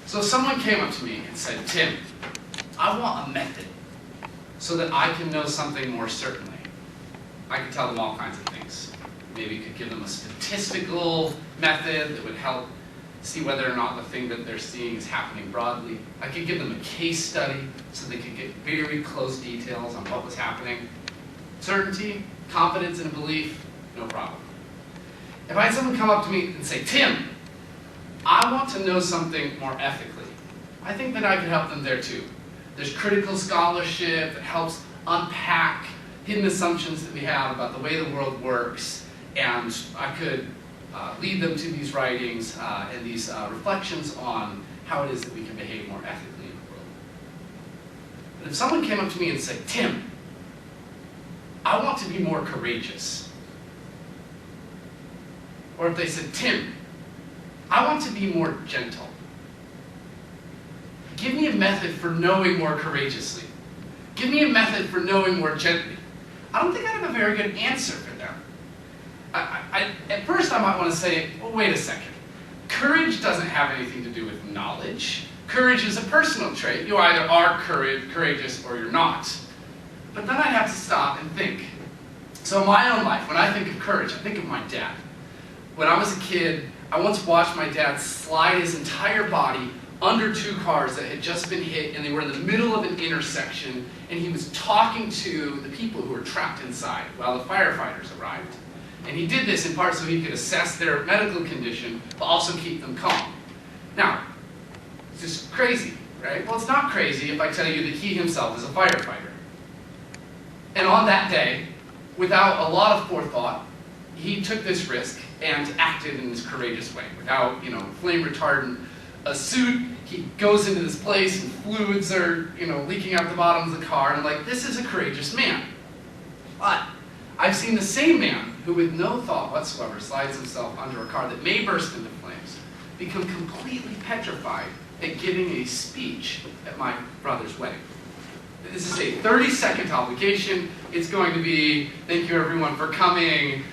So if someone came up to me and said, Tim, I want a method so that I can know something more certainly, I could tell them all kinds of things. Maybe you could give them a statistical method that would help see whether or not the thing that they're seeing is happening broadly. I could give them a case study so they could get very close details on what was happening. Certainty, confidence in a belief, no problem. If I had someone come up to me and say, Tim, I want to know something more ethically, I think that I could help them there too. There's critical scholarship that helps unpack hidden assumptions that we have about the way the world works, and I could lead them to these writings and these reflections on how it is that we can behave more ethically in the world. But if someone came up to me and said, Tim, I want to be more courageous. Or if they said, Tim, I want to be more gentle. Give me a method for knowing more courageously. Give me a method for knowing more gently. I don't think I have a very good answer for them. At first I might want to say, well, wait a second. Courage doesn't have anything to do with knowledge. Courage is a personal trait. You either are courageous or you're not. But then I'd have to stop and think. So in my own life, when I think of courage, I think of my dad. When I was a kid, I once watched my dad slide his entire body under two cars that had just been hit, and they were in the middle of an intersection, and he was talking to the people who were trapped inside while the firefighters arrived. And he did this in part so he could assess their medical condition, but also keep them calm. Now, it's just crazy, right? Well, it's not crazy if I tell you that he himself is a firefighter. And on that day, without a lot of forethought, he took this risk and acted in this courageous way. Without, flame retardant, a suit, he goes into this place and fluids are, leaking out the bottom of the car, and I'm like, this is a courageous man. But I've seen the same man who with no thought whatsoever slides himself under a car that may burst into flames, become completely petrified at giving a speech at my brother's wedding. This is a 30-second obligation. It's going to be, thank you everyone for coming,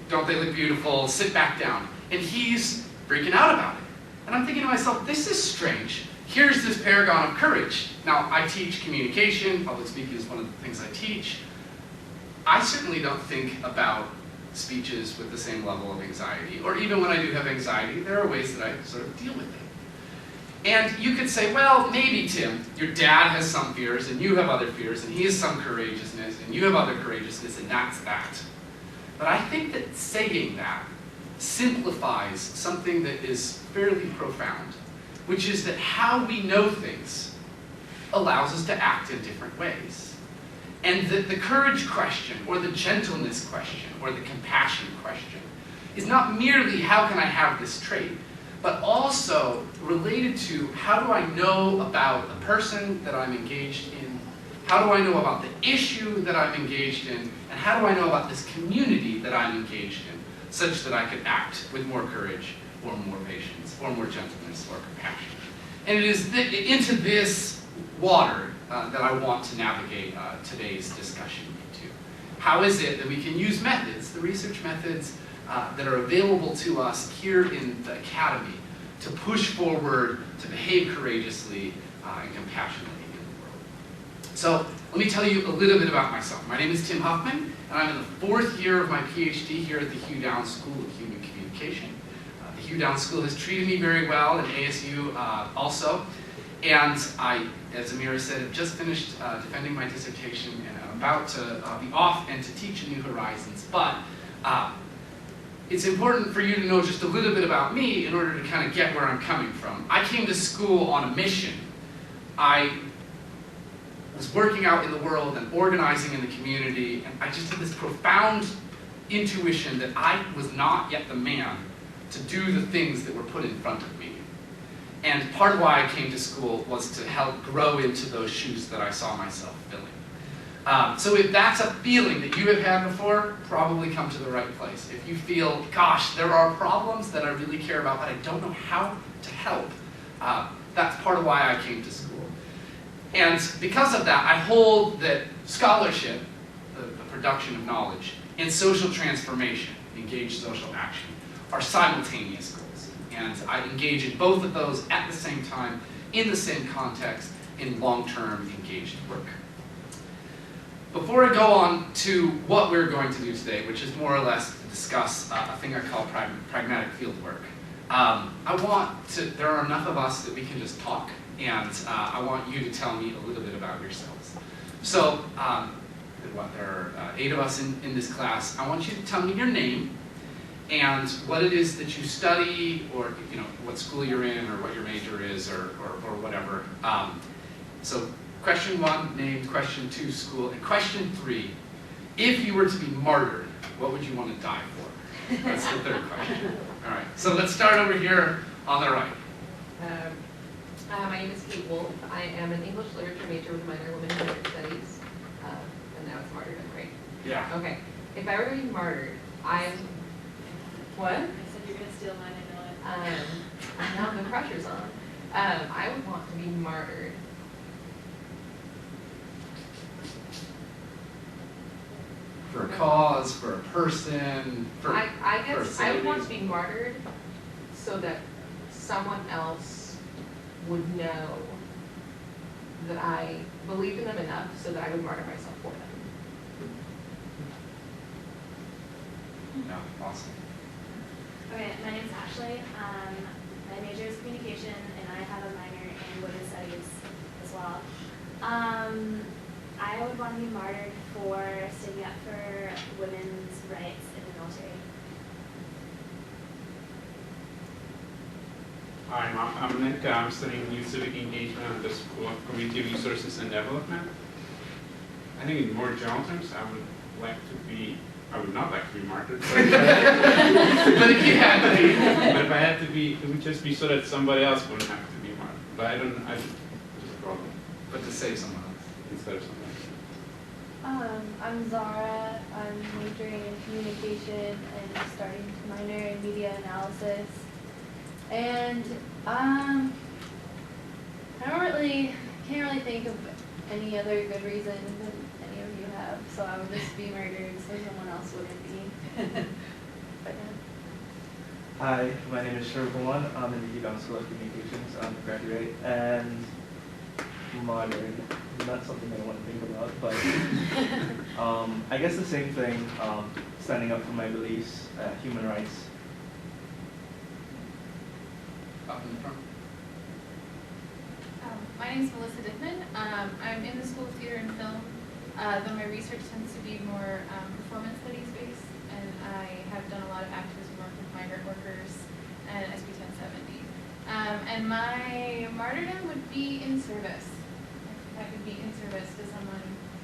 don't they look beautiful, sit back down. And he's freaking out about it. And I'm thinking to myself, this is strange. Here's this paragon of courage. Now, I teach communication. Public speaking is one of the things I teach. I certainly don't think about speeches with the same level of anxiety. Or even when I do have anxiety, there are ways that I sort of deal with it. And you could say, well, maybe, Tim, your dad has some fears, and you have other fears, and he has some courageousness, and you have other courageousness, and that's that. But I think that saying that simplifies something that is fairly profound, which is that how we know things allows us to act in different ways. And that the courage question, or the gentleness question, or the compassion question, is not merely how can I have this trait, but also related to how do I know about the person that I'm engaged in, how do I know about the issue that I'm engaged in, and how do I know about this community that I'm engaged in, such that I could act with more courage, or more patience, or more gentleness, or compassion. And it is into this water that I want to navigate today's discussion into. How is it that we can use methods, the research methods that are available to us here in the Academy to push forward, to behave courageously and compassionately in the world. So let me tell you a little bit about myself. My name is Tim Huffman, and I'm in the 4th year of my PhD here at the Hugh Downs School of Human Communication. The Hugh Downs School has treated me very well, and ASU also. And I, as Amira said, have just finished defending my dissertation, and I'm about to be off and to teach at New Horizons. But it's important for you to know just a little bit about me in order to kind of get where I'm coming from. I came to school on a mission. I was working out in the world and organizing in the community, and I just had this profound intuition that I was not yet the man to do the things that were put in front of me. And part of why I came to school was to help grow into those shoes that I saw myself filling. So if that's a feeling that you have had before, probably come to the right place. If you feel, gosh, there are problems that I really care about, but I don't know how to help, that's part of why I came to school. And because of that, I hold that scholarship, the production of knowledge, and social transformation, engaged social action, are simultaneous goals. And I engage in both of those at the same time, in the same context, in long-term engaged work. Before I go on to what we're going to do today, which is more or less to discuss a thing I call pragmatic fieldwork, there are enough of us that we can just talk, and I want you to tell me a little bit about yourselves. So, there are 8 of us in this class. I want you to tell me your name and what it is that you study, or what school you're in, or what your major is, or whatever. So question 1, name, question 2, school, and question 3, if you were to be martyred, what would you want to die for? That's the third question. All right, so let's start over here on the right. My name is Kate Wolf. I am an English literature major with a minor in women and gender studies. And now it's martyrdom, right? Yeah. Okay. If I were to be martyred, what? I said you're going to steal mine, I know it. Now the pressure's on. I would want to be martyred. For a cause, for a person, I guess I would want to be martyred so that someone else would know that I believed in them enough so that I would martyr myself for them. Yeah, awesome. Okay, my name's Ashley. My major is communication, and I have a minor in women's studies as well. I would want to be martyred for sticking up for women's rights in the military. Hi, I'm Nick. I'm studying youth civic engagement at the School of Community Resources and Development. I think in more general terms, I would not like to be martyred. But if you had to be. But if I had to be, it would just be so that somebody else wouldn't have to be martyred. But I just a problem. But to save someone else. Instead of somebody else. I'm Zara. I'm majoring in communication and starting to minor in media analysis. And I can't really think of any other good reason than any of you have. So I would just be murdered so someone else wouldn't be. But yeah. Hi, my name is Sherwan. I'm in the UW School of Communications. I'm a graduate, and modern. Not something I want to think about, but I guess the same thing, standing up for my beliefs, human rights. Up in the front. My name is Melissa Dickman. I'm in the School of Theater and Film, though my research tends to be more performance studies based, and I have done a lot of activism work with migrant workers and SB 1070. And my martyrdom would be in service. I could be in service to someone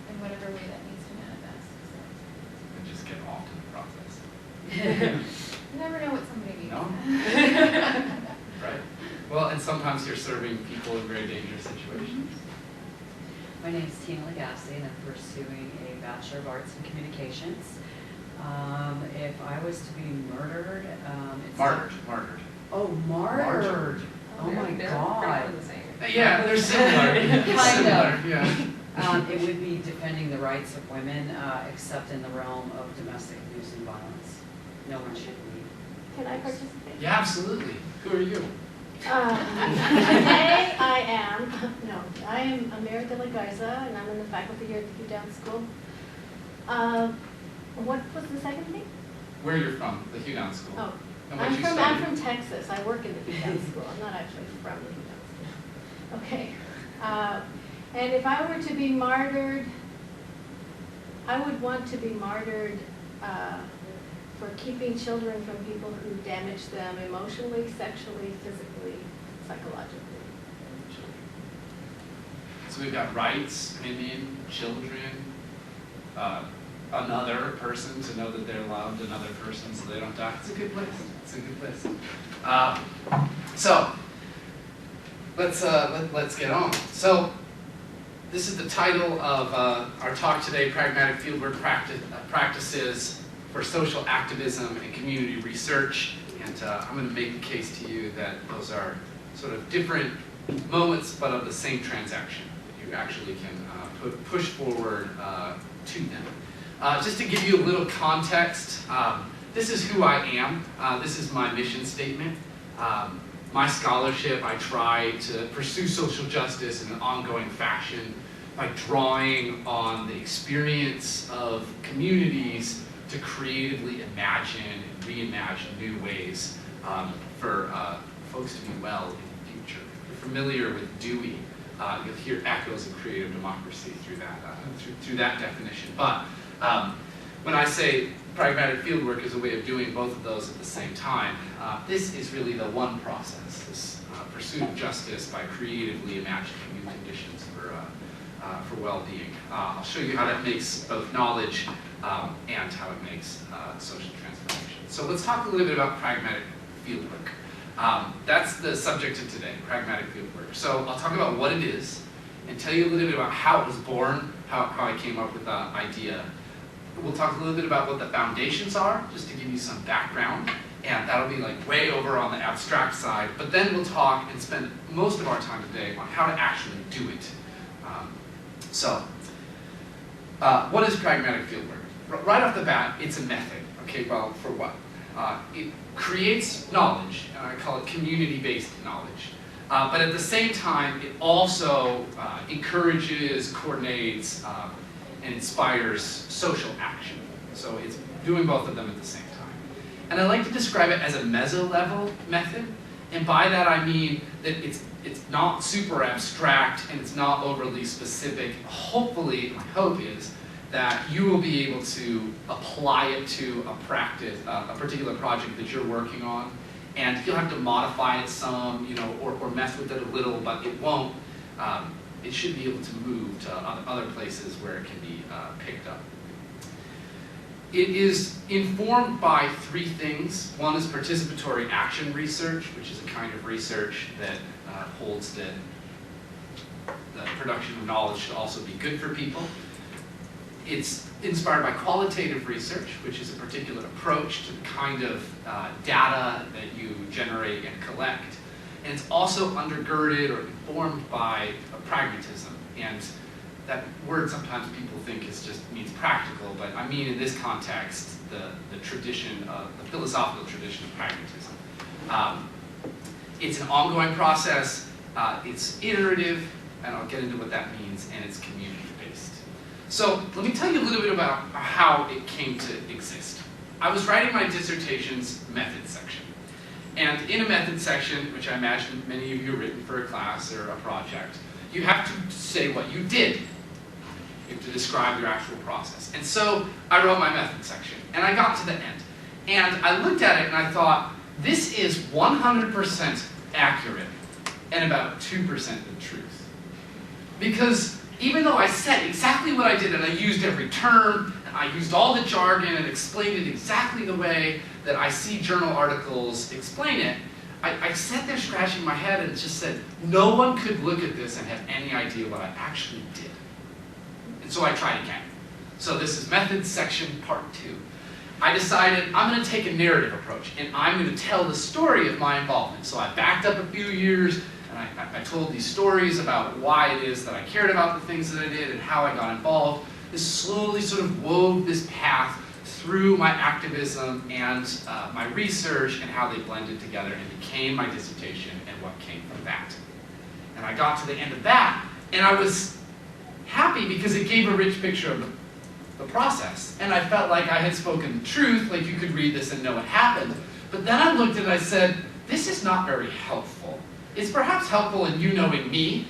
in whatever way that needs to manifest. So. And just get off in the process. You never know what somebody needs. No? Right. Well, and sometimes you're serving people in very dangerous situations. My name is Tina Legassi, and I'm pursuing a Bachelor of Arts in Communications. If I was to be murdered, Martyred. Oh, martyred. Oh my God. Yeah, they're similar. Kind of. Yeah. It would be defending the rights of women, except in the realm of domestic abuse and violence. No one should leave. Can I participate? Yeah, absolutely. Who are you? Today I am America Legaiza, and I'm in the faculty here at the Hugh School. What was the second thing? Where you're from, the Hugh Down School. Oh, And what you I'm study. from Texas. I work in the Hugh Down School. I'm not actually from the Hugh Down School. Okay. And if I were to be martyred, I would want to be martyred for keeping children from people who damage them emotionally, sexually, physically, psychologically. So we've got rights, women, children, another person to know that they're loved, another person so they don't die. It's a good list. It's a good list. So let's get on. So this is the title of our talk today: Pragmatic Fieldwork Practices for Social Activism and Community Research. And I'm going to make the case to you that those are sort of different moments, but of the same transaction. That you actually can push forward to them. Just to give you a little context, this is who I am. This is my mission statement. my scholarship, I try to pursue social justice in an ongoing fashion by drawing on the experience of communities to creatively imagine and reimagine new ways for folks to be well in the future. If you're familiar with Dewey, you'll hear echoes of creative democracy through that definition. But when I say pragmatic fieldwork is a way of doing both of those at the same time, this is really the one process, this pursuit of justice by creatively imagining new conditions for well-being. I'll show you how that makes both knowledge and how it makes social transformation. So let's talk a little bit about pragmatic fieldwork. That's the subject of today, pragmatic fieldwork. So I'll talk about what it is and tell you a little bit about how it was born, how I came up with the idea. We'll talk a little bit about what the foundations are, just to give you some background, and that'll be like way over on the abstract side, but then we'll talk and spend most of our time today on how to actually do it. What is pragmatic fieldwork? Right off the bat, it's a method. Okay, well, for what? It creates knowledge, and I call it community-based knowledge. But at the same time, it also encourages, coordinates, and inspires social action. So it's doing both of them at the same time. And I like to describe it as a meso-level method. And by that I mean that it's not super abstract and it's not overly specific. Hopefully, my hope is that you will be able to apply it to a practice, a particular project that you're working on. And you'll have to modify it some, or mess with it a little, but it won't. It should be able to move to other places where it can be picked up. It is informed by three things. One is participatory action research, which is a kind of research that holds that the production of knowledge should also be good for people. It's inspired by qualitative research, which is a particular approach to the kind of data that you generate and collect. And it's also undergirded or informed by pragmatism. And that word sometimes people think means practical, but I mean in this context, the philosophical tradition of pragmatism. It's an ongoing process, it's iterative, and I'll get into what that means, and it's community-based. So let me tell you a little bit about how it came to exist. I was writing my dissertation's method section. And in a method section, which I imagine many of you have written for a class or a project, you have to say what you did. You have to describe your actual process. And so I wrote my method section, and I got to the end. And I looked at it and I thought, this is 100% accurate and about 2% the truth. Because even though I said exactly what I did and I used every term, and I used all the jargon and explained it exactly the way that I see journal articles explain it, I sat there scratching my head and just said, no one could look at this and have any idea what I actually did. And so I tried again. So this is method section part 2. I decided I'm going to take a narrative approach and I'm going to tell the story of my involvement. So I backed up a few years and I told these stories about why it is that I cared about the things that I did and how I got involved. This slowly sort of wove this path through my activism and my research and how they blended together and became my dissertation and what came from that. And I got to the end of that and I was happy because it gave a rich picture of the process. And I felt like I had spoken the truth, like you could read this and know what happened. But then I looked at it and I said, this is not very helpful. It's perhaps helpful in you knowing me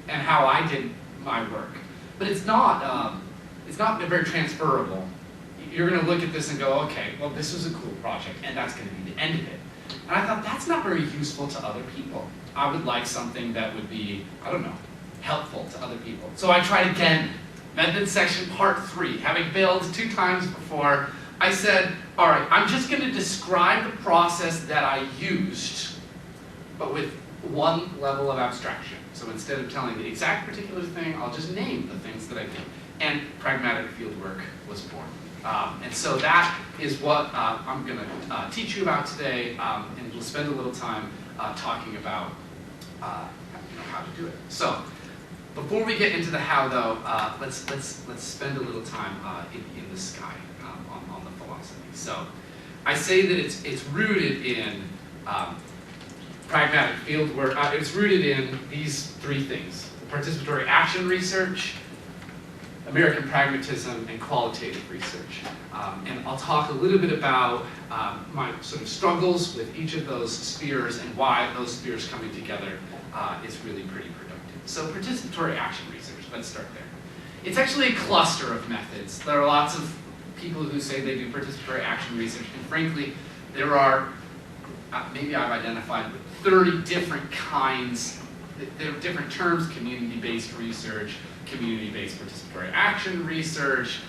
and how I did my work. But it's not very transferable. You're going to look at this and go, okay, well, this was a cool project, and that's going to be the end of it. And I thought, that's not very useful to other people. I would like something that would be, I don't know, helpful to other people. So I tried again, method section part 3. Having failed 2 times before, I said, all right, I'm just going to describe the process that I used, but with one level of abstraction. So instead of telling the exact particular thing, I'll just name the things that I did. And pragmatic fieldwork was born. And so that is what I'm going to teach you about today, and we'll spend a little time talking about how to do it. So before we get into the how, though, let's spend a little time in the sky on the philosophy. So I say that it's rooted in pragmatic fieldwork, it's rooted in these three things: participatory action research, American pragmatism, and qualitative research. And I'll talk a little bit about my sort of struggles with each of those spheres and why those spheres coming together is really pretty productive. So participatory action research, let's start there. It's actually a cluster of methods. There are lots of people who say they do participatory action research, and frankly, there are, maybe I've identified 30 different kinds, there are different terms: community-based research, community-based participatory action research,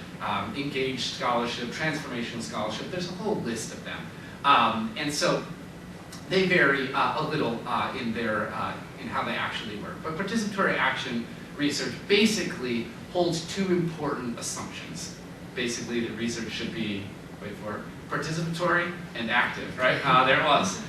engaged scholarship, transformational scholarship. There's a whole list of them. And so they vary a little in how they actually work. But participatory action research basically holds two important assumptions. Basically, that research should be, wait for it, participatory and active, right? There it was.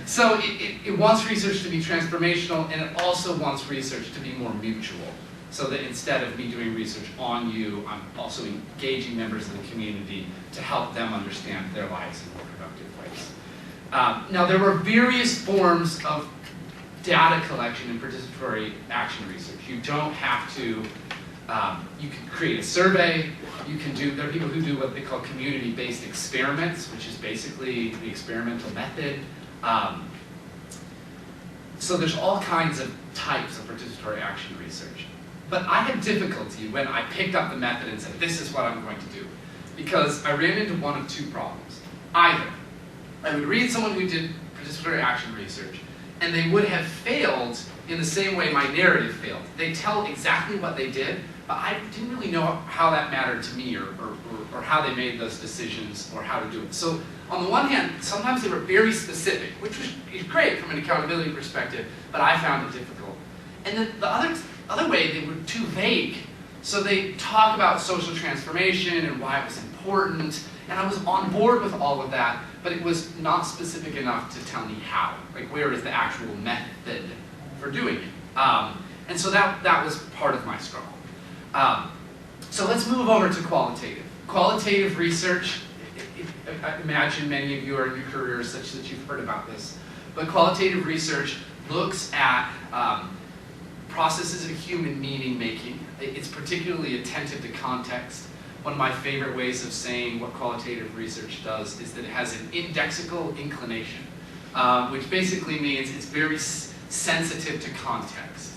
So it wants research to be transformational, and it also wants research to be more mutual. So that instead of me doing research on you, I'm also engaging members of the community to help them understand their lives in more productive ways. Now, there were various forms of data collection in participatory action research. You don't have to, you can create a survey, there are people who do what they call community-based experiments, which is basically the experimental method. So there's all kinds of types of participatory action research. But I had difficulty when I picked up the method and said, this is what I'm going to do. Because I ran into one of two problems. Either I would read someone who did participatory action research, and they would have failed in the same way my narrative failed. They tell exactly what they did, but I didn't really know how that mattered to me, or how they made those decisions, or how to do it. So on the one hand, sometimes they were very specific, which was great from an accountability perspective, but I found it difficult. And then the other way, they were too vague. So they talk about social transformation and why it was important, and I was on board with all of that, but it was not specific enough to tell me how. Like, where is the actual method for doing it? And so that was part of my struggle. So let's move over to qualitative. Qualitative research, I imagine many of you are in your careers such that you've heard about this, but qualitative research looks at processes of human meaning making. It's particularly attentive to context. One of my favorite ways of saying what qualitative research does is that it has an indexical inclination, which basically means it's very sensitive to context.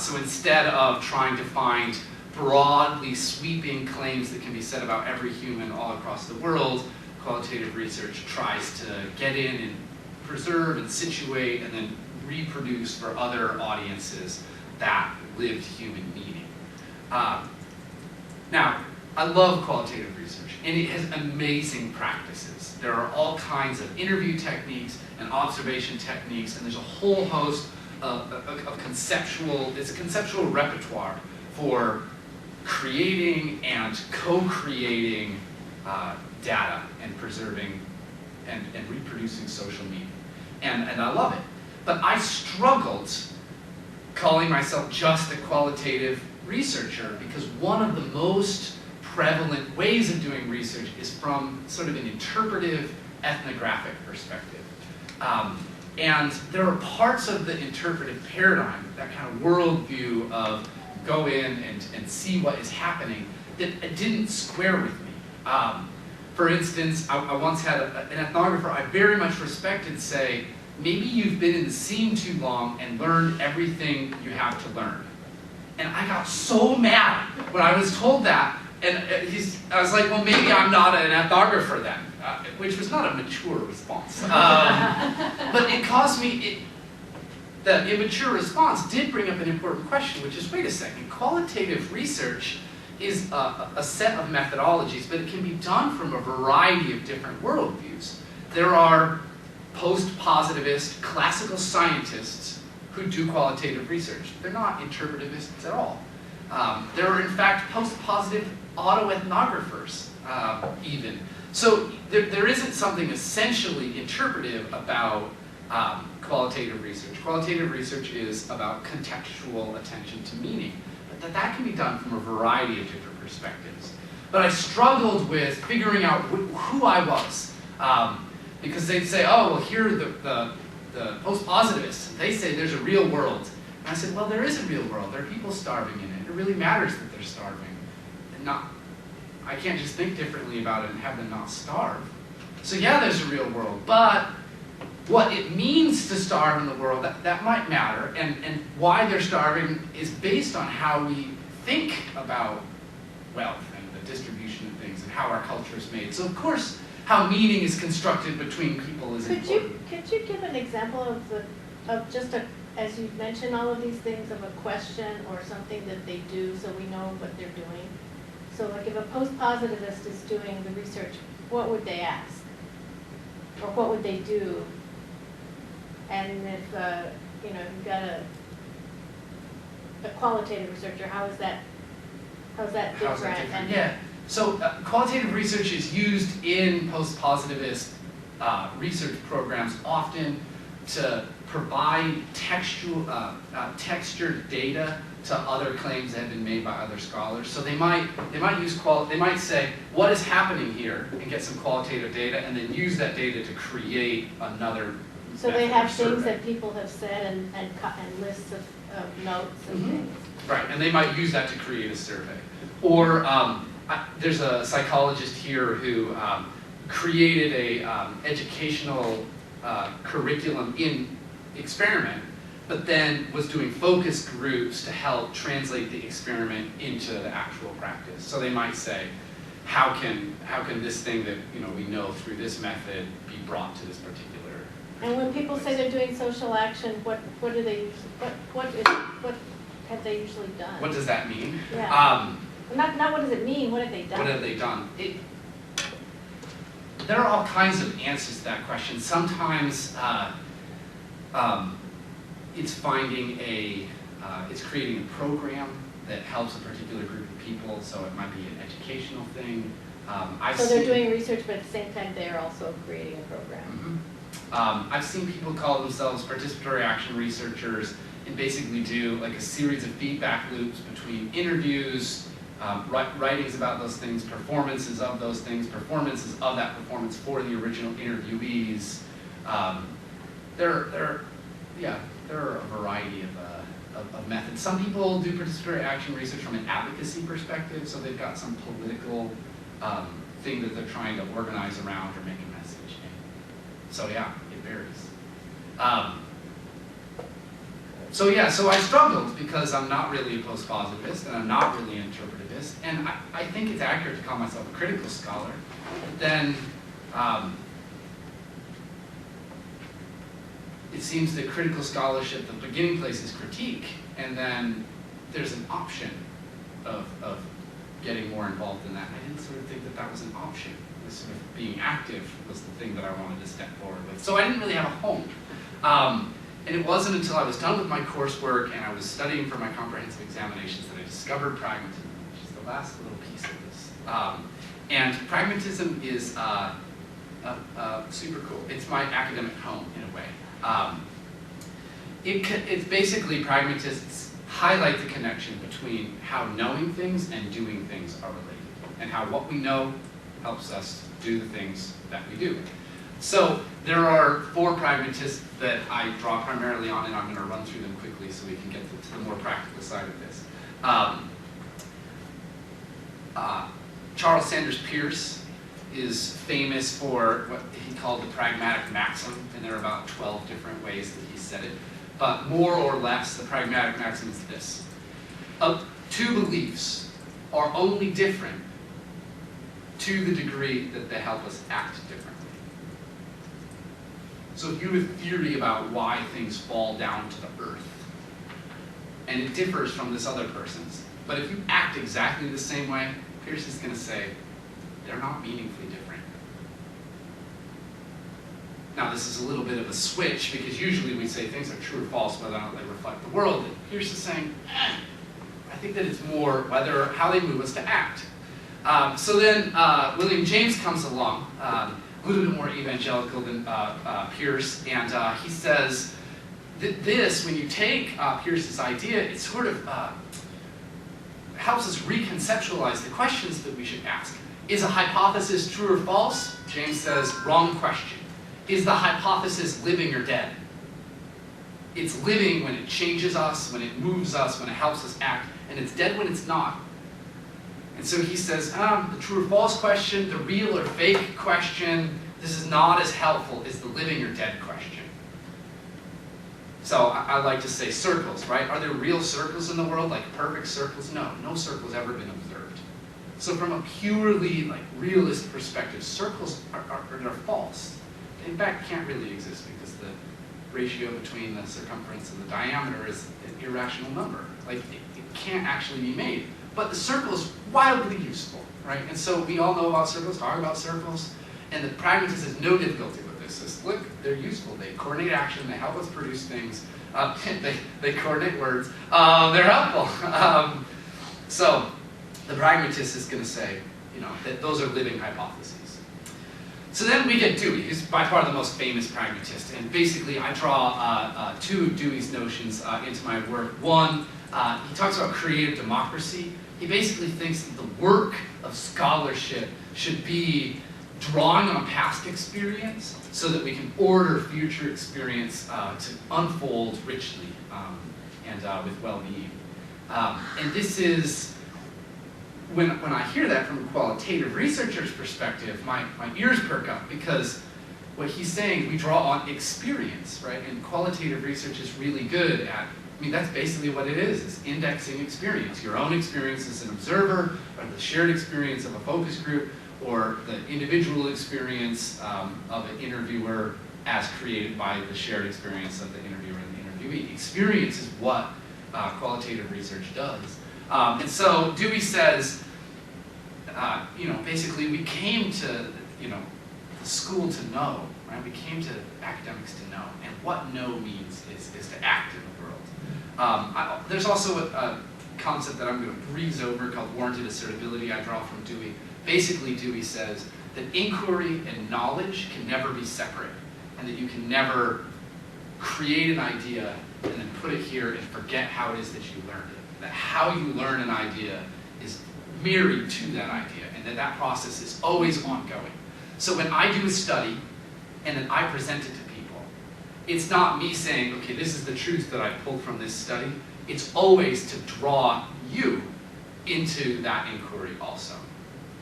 So instead of trying to find broadly sweeping claims that can be said about every human all across the world, qualitative research tries to get in and preserve and situate and then reproduce for other audiences that lived human meaning. Now, I love qualitative research, and it has amazing practices. There are all kinds of interview techniques and observation techniques, and there's a whole host of conceptual, it's a conceptual repertoire for creating and co-creating data and preserving and reproducing social meaning. And I love it. But I struggled calling myself just a qualitative researcher, because one of the most prevalent ways of doing research is from sort of an interpretive ethnographic perspective. And there are parts of the interpretive paradigm, that kind of worldview of go in and see what is happening, that it didn't square with me. For instance, I once had an ethnographer I very much respected say, maybe you've been in the scene too long and learned everything you have to learn. And I got so mad when I was told that, and I was like, well, maybe I'm not an ethnographer then, which was not a mature response. But it caused me, the immature response did bring up an important question, which is, wait a second, qualitative research is a set of methodologies, but it can be done from a variety of different worldviews. There are post-positivist classical scientists who do qualitative research. They're not interpretivists at all. There are, in fact, post-positive autoethnographers, even. So there isn't something essentially interpretive about qualitative research. Qualitative research is about contextual attention to meaning. But that can be done from a variety of different perspectives. But I struggled with figuring out who I was. Because they'd say, oh, well, here are the post-positivists. They say there's a real world. And I said, well, there is a real world. There are people starving in it. It really matters that they're starving. And I can't just think differently about it and have them not starve. So yeah, there's a real world, but what it means to starve in the world, that might matter, and why they're starving is based on how we think about wealth and the distribution of things and how our culture is made. So of course, how meaning is constructed between people is important. Could you give an example as you mentioned all of these things, of a question or something that they do so we know what they're doing? So like if a post-positivist is doing the research, what would they ask? Or what would they do? And if, you've got a qualitative researcher, how's that different? And yeah. So qualitative research is used in post-positivist research programs often to provide textured data to other claims that have been made by other scholars. So they might say, what is happening here, and get some qualitative data, and then use that data to create another. So they have things survey. that people have said and lists of notes and things. Right, and they might use that to create a survey. Or there's a psychologist here who created a educational curriculum in experiment, but then was doing focus groups to help translate the experiment into the actual practice. So they might say, how can this thing that we know through this method be brought to this particular? And when people say they're doing social action, what have they usually done? What does that mean? Yeah. Not what does it mean, what have they done? What have they done? There are all kinds of answers to that question. Sometimes it's it's creating a program that helps a particular group of people, so it might be an educational thing. So they're doing research, but at the same time they're also creating a program. Mm-hmm. I've seen people call themselves participatory action researchers and basically do like a series of feedback loops between interviews, writings about those things, performances of those things, performances of that performance for the original interviewees. There are a variety of methods. Some people do participatory action research from an advocacy perspective, so they've got some political thing that they're trying to organize around or make a message. So yeah, it varies. So I struggled because I'm not really a post-positivist and I'm not really an interpretivist, and I think it's accurate to call myself a critical scholar. But then it seems that critical scholarship, the beginning place is critique, and then there's an option of getting more involved in that. And I didn't sort of think that was an option. Sort of being active was the thing that I wanted to step forward with. So I didn't really have a home. And it wasn't until I was done with my coursework and I was studying for my comprehensive examinations that I discovered pragmatism, which is the last little piece of this. And pragmatism is super cool. It's my academic home in a way. It's basically pragmatists highlight the connection between how knowing things and doing things are related, and how what we know helps us do the things that we do. So there are 4 pragmatists that I draw primarily on, and I'm going to run through them quickly so we can get to the more practical side of this. Charles Sanders Peirce is famous for what he called the pragmatic maxim, and there are about 12 different ways that he said it. But more or less, the pragmatic maxim is this. 2 beliefs are only different to the degree that they help us act differently. So if you have a theory about why things fall down to the earth, and it differs from this other person's, but if you act exactly the same way, Peirce is going to say, they're not meaningfully different. Now this is a little bit of a switch, because usually we say things are true or false whether or not they reflect the world. And Peirce is saying, I think that it's more how they move us to act. So then William James comes along, a little bit more evangelical than Peirce, and he says that when you take Peirce's idea, it sort of helps us reconceptualize the questions that we should ask. Is a hypothesis true or false? James says, wrong question. Is the hypothesis living or dead? It's living when it changes us, when it moves us, when it helps us act, and it's dead when it's not. And so he says, the true or false question, the real or fake question, this is not as helpful as the living or dead question. So I like to say circles, right? Are there real circles in the world, like perfect circles? No, no circle's ever been observed. So from a purely like realist perspective, circles are false. In fact, can't really exist because the ratio between the circumference and the diameter is an irrational number. Like it can't actually be made. But the circle is wildly useful, right? And so we all know about circles, talk about circles, and the pragmatist has no difficulty with this. Says, look, they're useful. They coordinate action. They help us produce things. They coordinate words. They're helpful. So the pragmatist is going to say, that those are living hypotheses. So then we get Dewey, who's by far the most famous pragmatist. And basically, I draw two of Dewey's notions into my work. One, he talks about creative democracy. He basically thinks that the work of scholarship should be drawing on past experience so that we can order future experience to unfold richly and with well-being. And this is, when I hear that from a qualitative researcher's perspective, my ears perk up, because what he's saying, we draw on experience, right? And qualitative research is really good at, that's basically what it is indexing experience. Your own experience as an observer, or the shared experience of a focus group, or the individual experience of an interviewer as created by the shared experience of the interviewer and the interviewee. Experience is what qualitative research does. And so Dewey says, basically we came to, the school to know, right? We came to academics to know. And what know means is to act in the world. There's also a concept that I'm going to breeze over called warranted assertability I draw from Dewey. Basically, Dewey says that inquiry and knowledge can never be separate, and that you can never create an idea and then put it here and forget how it is that you learned it. That how you learn an idea is married to that idea, and that process is always ongoing. So when I do a study and then I present it to people, it's not me saying, okay, this is the truth that I pulled from this study. It's always to draw you into that inquiry also.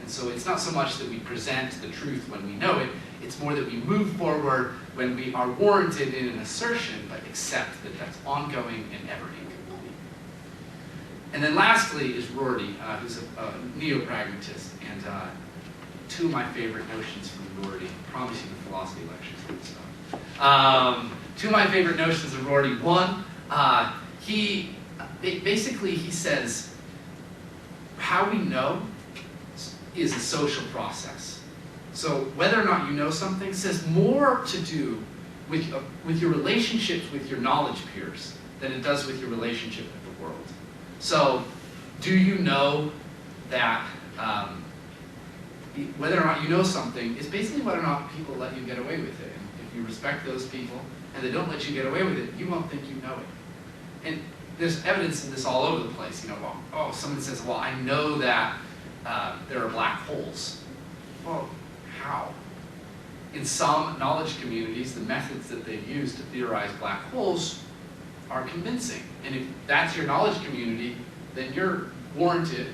And so it's not so much that we present the truth when we know it, it's more that we move forward when we are warranted in an assertion, but accept that that's ongoing and ever incomplete. And then lastly is Rorty, who's a neo-pragmatist, and two of my favorite notions from Rorty. I promise you the philosophy lectures and stuff. Two of my favorite notions of Rorty. One, he says how we know is a social process. So whether or not you know something says more to do with your relationships with your knowledge peers than it does with your relationship with the world. So do you know that whether or not you know something is basically whether or not people let you get away with it. And if you respect those people and they don't let you get away with it, you won't think you know it. And there's evidence of this all over the place. Someone says, well, I know that there are black holes. Well, how? In some knowledge communities, the methods that they use to theorize black holes are convincing. And if that's your knowledge community, then you're warranted,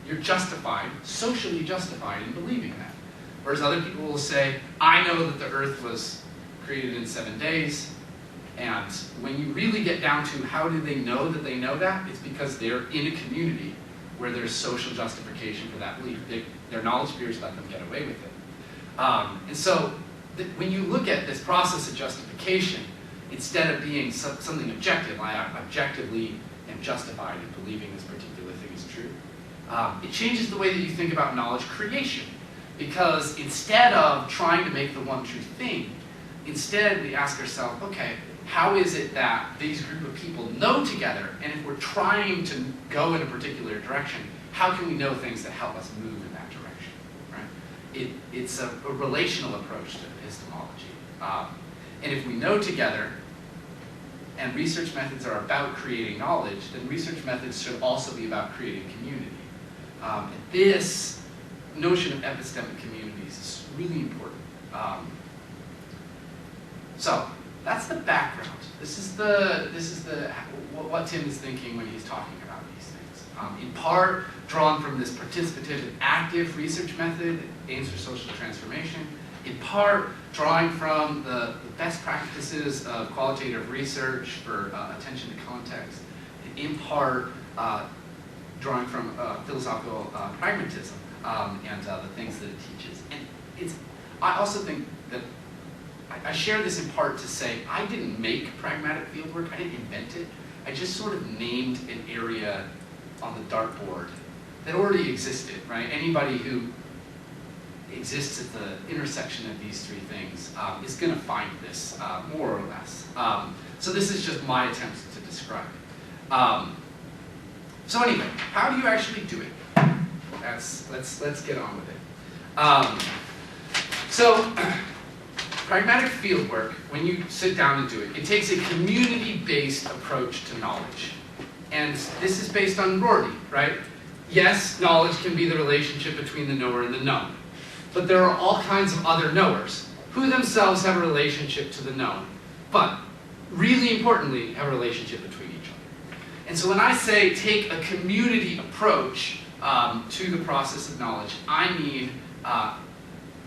you're justified, socially justified in believing that. Whereas other people will say, I know that the earth was created in 7 days, and when you really get down to how do they know that, it's because they're in a community where there's social justification for that belief. Their knowledge peers let them get away with it. And so when you look at this process of justification, instead of being something objective, I objectively am justified in believing this particular thing is true, it changes the way that you think about knowledge creation. Because instead of trying to make the one true thing, instead we ask ourselves, okay, how is it that these group of people know together, and if we're trying to go in a particular direction, how can we know things that help us move in that direction, right? It's a relational approach to epistemology. And if we know together, and research methods are about creating knowledge, then research methods should also be about creating community. And this notion of epistemic communities is really important. So, that's the background. This is what Tim is thinking when he's talking about these things. In part, drawn from this participative and active research method that aims for social transformation. In part, drawing from the best practices of qualitative research for attention to context. And in part, drawing from philosophical pragmatism and the things that it teaches. And I also think that I share this in part to say I didn't make pragmatic fieldwork, I didn't invent it. I just sort of named an area on the dartboard that already existed, right? Anybody who exists at the intersection of these three things is going to find this, more or less. So this is just my attempt to describe it. So anyway, how do you actually do it? Let's get on with it. So pragmatic fieldwork, when you sit down and do it, it takes a community-based approach to knowledge. And this is based on Rorty, right? Yes, knowledge can be the relationship between the knower and the known. But there are all kinds of other knowers who themselves have a relationship to the known, but really importantly, have a relationship between each other. And so when I say take a community approach to the process of knowledge, I mean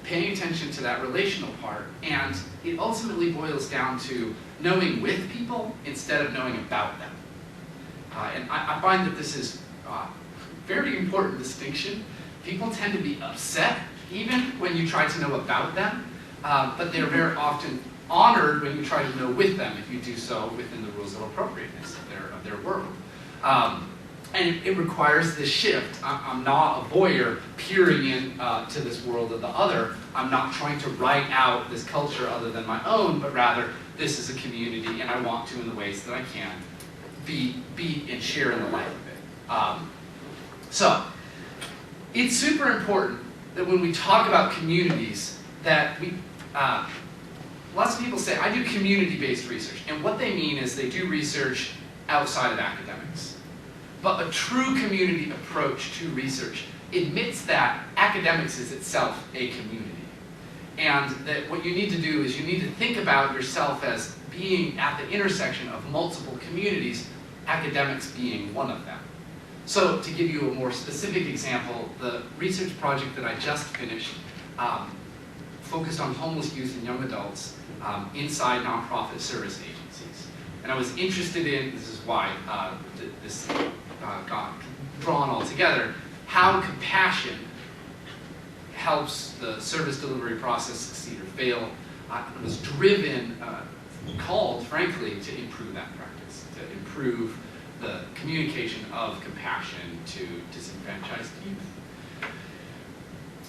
paying attention to that relational part, and it ultimately boils down to knowing with people instead of knowing about them. And I find that this is a very important distinction. People tend to be upset even when you try to know about them, but they're very often honored when you try to know with them, if you do so within the rules of appropriateness of their world. And it requires this shift. I'm not a voyeur peering in to this world of the other. I'm not trying to write out this culture other than my own, but rather this is a community, and I want to, in the ways that I can, be and share in the life of it. So it's super important that when we talk about communities, that we, lots of people say, I do community-based research. And what they mean is they do research outside of academics. But a true community approach to research admits that academics is itself a community. And that what you need to do is you need to think about yourself as being at the intersection of multiple communities, academics being one of them. So to give you a more specific example, the research project that I just finished focused on homeless youth and young adults inside nonprofit service agencies. And I was interested in, this is why this got drawn all together, how compassion helps the service delivery process succeed or fail. It was driven, called, frankly, to improve that practice, to improve the communication of compassion to disenfranchised youth.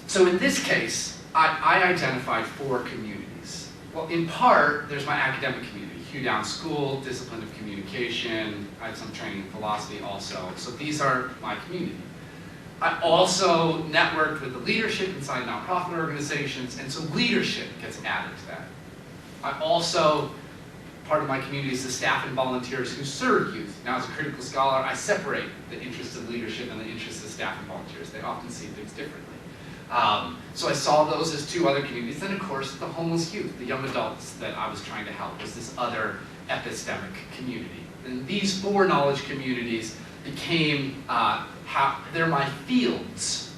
So in this case, I identified 4 communities. Well, in part, there's my academic community, Hugh Downs School, discipline of communication. I had some training in philosophy also. So these are my community. I also networked with the leadership inside nonprofit organizations, and so leadership gets added to that. I also, part of my community is the staff and volunteers who serve youth. Now, as a critical scholar, I separate the interests of leadership and the interests of staff and volunteers. They often see things differently. So I saw those as 2 other communities. Then, of course, the homeless youth, the young adults that I was trying to help, was this other epistemic community. And these 4 knowledge communities became, they're my fields.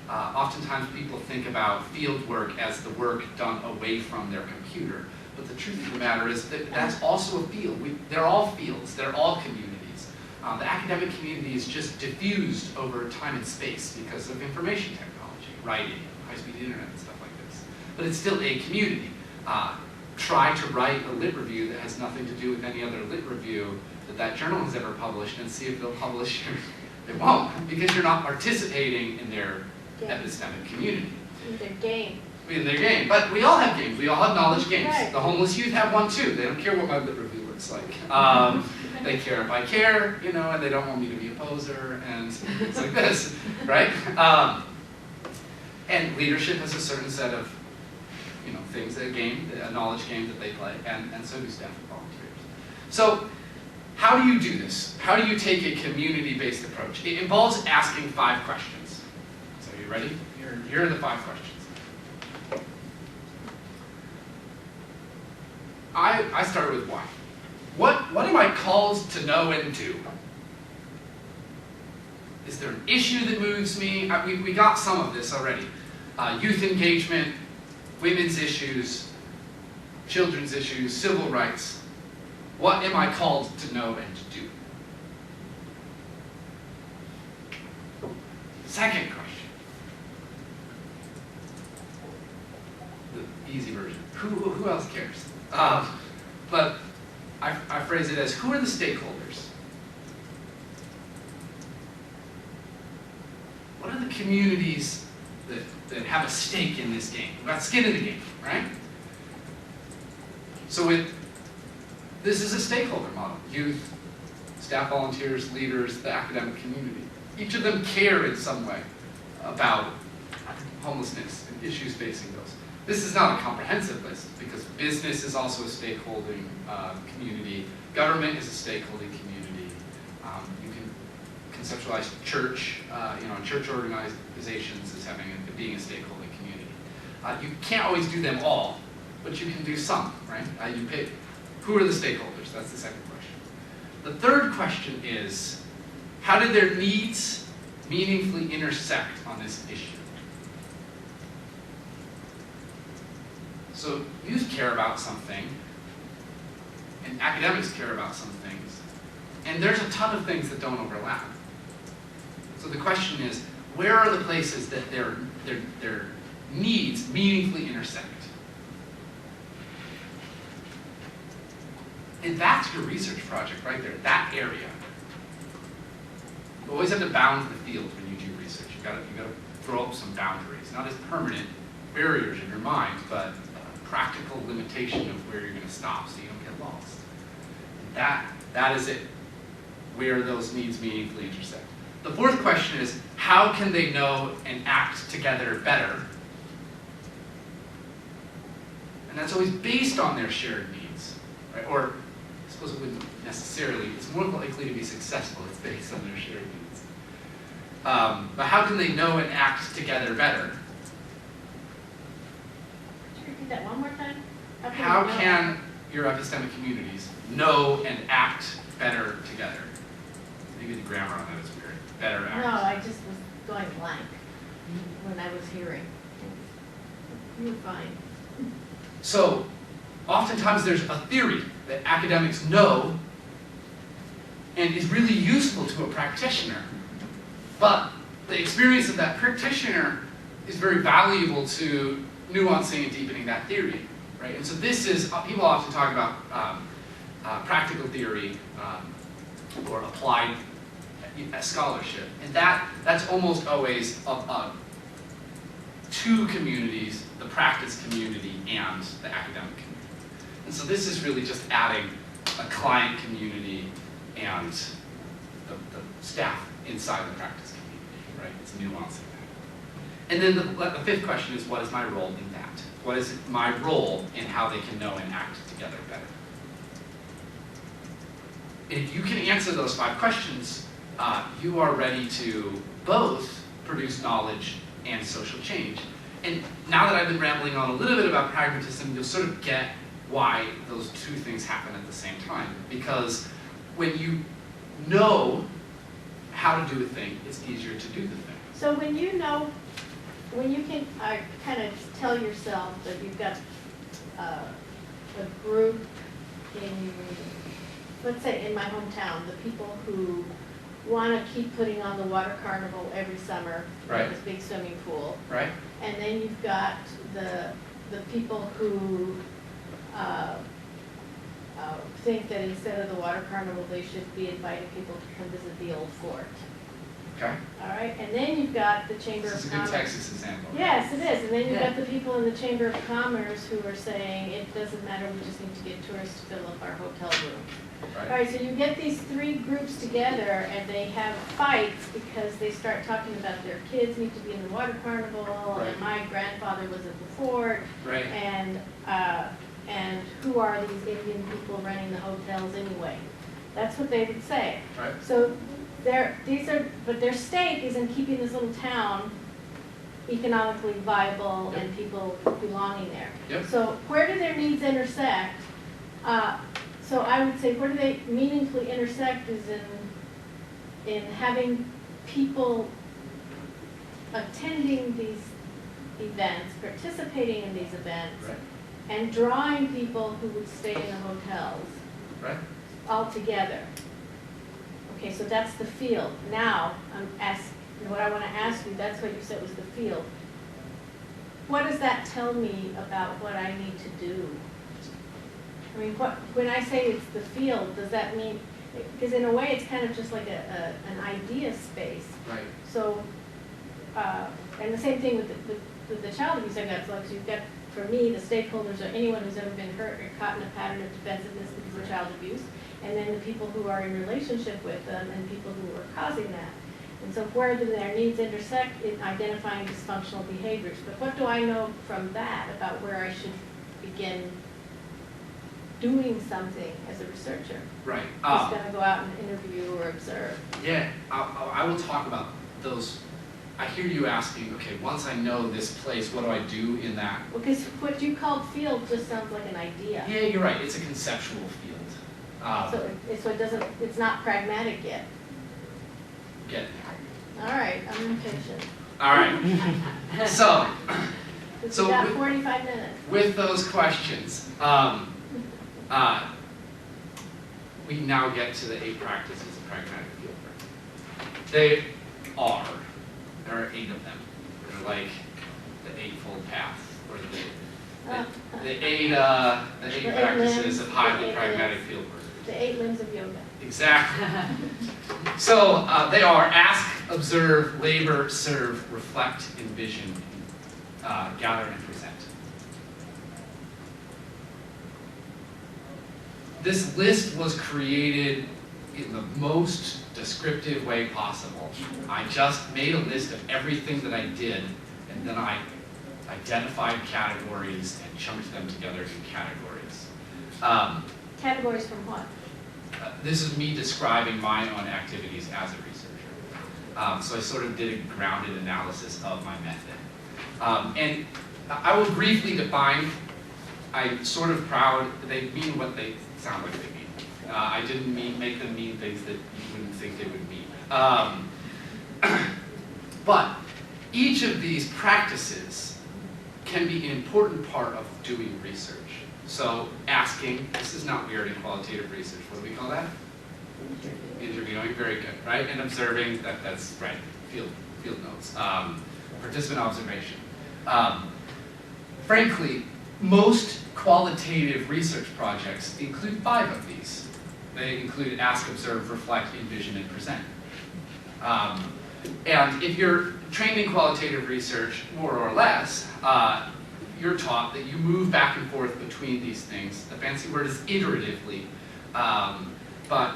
Oftentimes people think about field work as the work done away from their computer. But the truth of the matter is that that's also a field. They're all fields. They're all communities. The academic community is just diffused over time and space because of information technology, writing, high-speed internet, and stuff like this. But it's still a community. Try to write a lit review that has nothing to do with any other lit review that journal has ever published and see if they'll publish. They won't, because you're not participating in their epistemic community. In their game. In their game. But we all have games. We all have knowledge games. Right. The homeless youth have one too. They don't care what my lit review looks like. They care if I care, you know, and they don't want me to be a poser and things like this, right? And leadership has a certain set of, you know, things, a knowledge game that they play, and so do staff and volunteers. So how do you do this? How do you take a community-based approach? It involves asking 5 questions. So are you ready? Here are the 5 questions. I started with why. What am I called to know and do? Is there an issue that moves me? We got some of this already. Youth engagement, women's issues, children's issues, civil rights. What am I called to know and to do? Second question. The easy version. Who else cares? But I phrase it as, who are the stakeholders? What are the communities that have a stake in this game? We've got skin in the game, right? So this is a stakeholder model. Youth, staff volunteers, leaders, the academic community. Each of them care in some way about homelessness and issues facing those. This is not a comprehensive list because business is also a stakeholding community. Government is a stakeholding community. You can conceptualize church, church organizations as being a stakeholding community. You can't always do them all, but you can do some, right? You pick who are the stakeholders. That's the second question. The third question is, how did their needs meaningfully intersect on this issue? So youth care about something, and academics care about some things, and there's a ton of things that don't overlap. So the question is, where are the places that their needs meaningfully intersect? And that's your research project right there, that area. You always have to bound the field when you do research. You gotta throw up some boundaries, not as permanent barriers in your mind, but a practical limitation of where you're gonna stop so you don't get lost. That is it, where those needs meaningfully intersect. The fourth question is, how can they know and act together better? And that's always based on their shared needs, right? Or I suppose it wouldn't necessarily, it's more likely to be successful, it's based on their shared needs. But how can they know and act together better? Could you repeat that one more time? How can your epistemic communities know and act better together? Maybe the grammar on that is weird. Better act. No, I just was going blank when I was hearing. You were fine. So, oftentimes there's a theory that academics know and is really useful to a practitioner, but the experience of that practitioner is very valuable to nuancing and deepening that theory, right? And so this is, people often talk about practical theory or applied scholarship, and that's almost always two communities, the practice community and the academic community. And so this is really just adding a client community and the staff inside the practice community, right? It's nuancing that. And then the fifth question is, what is my role in that? What is my role in how they can know and act together better? If you can answer those 5 questions, you are ready to both produce knowledge and social change. And now that I've been rambling on a little bit about pragmatism, you'll sort of get why those two things happen at the same time. Because when you know how to do a thing, it's easier to do the thing. So when you know, when you can kind of tell yourself that you've got a group in, let's say in my hometown, the people who want to keep putting on the water carnival every summer, right, this big swimming pool. Right. And then you've got the people who think that instead of the water carnival, they should be inviting people to come visit the old fort. Okay. All right, and then you've got the Chamber of Commerce. This is a good Texas example. Yes, it is. And then you've got the people in the Chamber of Commerce who are saying, it doesn't matter, we just need to get tourists to fill up our hotel room. Right. All right, so you get these 3 groups together and they have fights because they start talking about their kids need to be in the water carnival, right, and my grandfather was at the fort, right, and who are these Indian people running the hotels anyway? That's what they would say. right. So their stake is in keeping this little town economically viable, Yep, and people belonging there. Yep. So where do their needs intersect? So I would say where do they meaningfully intersect is in having people attending these events, participating in these events, Right. and drawing people who would stay in the hotels Right? all together. Okay, so that's the field. Now, what I want to ask you, that's what you said was the field. What does that tell me about what I need to do? I mean, when I say it's the field, does that mean, because in a way it's kind of just like an idea space. Right. So, and the same thing with the child abuse, I've got, so you've got, for me, the stakeholders are anyone who's ever been hurt or caught in a pattern of defensiveness because of child abuse, and then the people who are in relationship with them and people who are causing that. And so where do their needs intersect in identifying dysfunctional behaviors? But what do I know from that about where I should begin doing something as a researcher? Right. Just gonna go out and interview or observe. Yeah, I will talk about those. I hear you asking, okay, once I know this place, what do I do in that? Because what you called field just sounds like an idea. Yeah, you're right, it's a conceptual field. So it doesn't, it's not pragmatic yet. Get it. All right, I'm impatient. All right, so We got 45 minutes. with those questions, we now get to the 8 practices of pragmatic fieldwork. There are 8 of them. They're like the Eightfold Path, or the eight practices of highly pragmatic fieldwork. The 8 limbs of yoga. Exactly. So they are ask, observe, labor, serve, reflect, envision, gather, and present. This list was created in the most descriptive way possible. I just made a list of everything that I did, and then I identified categories and chunked them together in categories. Categories from what? This is me describing my own activities as a researcher. So I sort of did a grounded analysis of my method. And I will briefly define, I'm sort of proud, they mean what they sound like they mean. I didn't make them mean things that you wouldn't think they would mean. But each of these practices can be an important part of doing research. So asking, this is not weird in qualitative research, what do we call that? Interviewing, very good, right? And observing, that's right, field notes. Participant observation. Frankly, most qualitative research projects include 5 of these. They include ask, observe, reflect, envision, and present. And if you're trained in qualitative research, more or less, you're taught that you move back and forth between these things. The fancy word is iteratively. But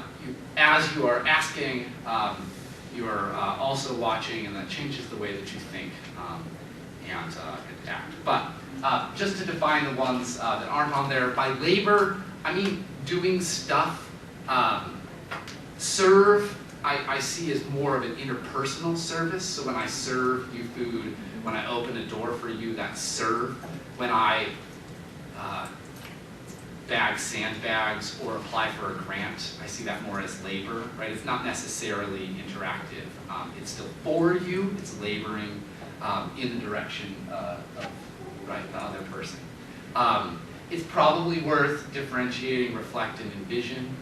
as you are asking, you are also watching, and that changes the way that you think and act. But just to define the ones that aren't on there, by labor, I mean doing stuff. Serve, I see as more of an interpersonal service. So when I serve you food, when I open a door for you, that's serve. When I bag sandbags or apply for a grant, I see that more as labor, right? It's not necessarily interactive. It's still for you, it's laboring in the direction of the other person. It's probably worth differentiating reflect and envision.